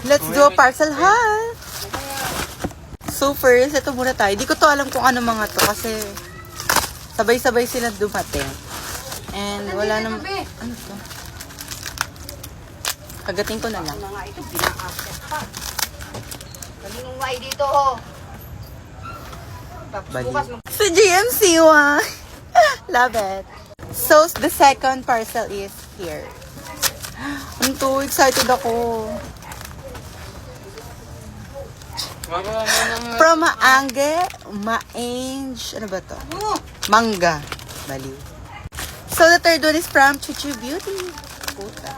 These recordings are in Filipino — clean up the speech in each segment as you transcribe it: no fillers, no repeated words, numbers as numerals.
Let's do a parcel haul. So first, ito muna tayo. Di ko to alam kung ano mga to kasi sabay-sabay sila dumating. And wala namang... Ano to? Kagating ko na lang. Ano nga ito, binakaset pa. Kalinong way dito, oh. Tapos Bali. bukas Sa GMC, wow. Love it. So, the second parcel is here. Ano to? Excited ako. From Mange. Ano ba to? Manga. Baliw. So, the third one is from Chuchu Beauty. Puta.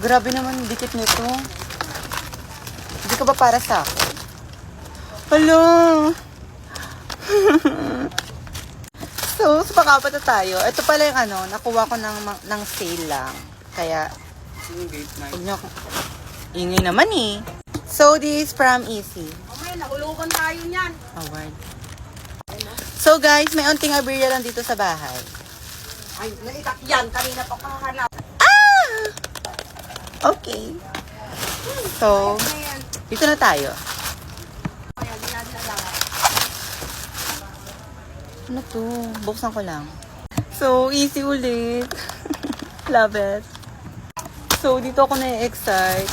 Grabe naman, dikit nito. Hindi ka ba para sa akin? Hello! So, pakapat na tayo. Ito pala yung ano, nakuha ko ng sale lang. Kaya, huwag niyo ako. Ingay naman eh. So, this is from Easy. mamaya, nahulugan tayo niyan. Award. So, guys, may unting aberya lang dito sa bahay. Ay, naitak yan. Kanina pa kahanap. Ah! Okay. So, Ayan. dito na tayo. Ayan, dinadala. Ano to? Buksan ko lang. So, easy ulit. Love it. So, dito ako na-excite.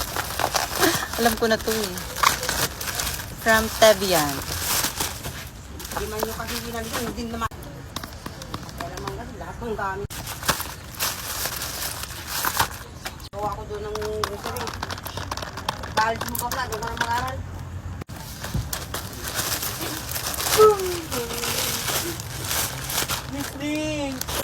Alam ko na to eh. From Tevian. Hindi man nyo kasi ginalitan, hindi naman. Kaya naman kasi lahat ng gamit. Gawa ko doon ng grocery. Balit mo ka pala, doon ka na mag-aral. Miss Ling!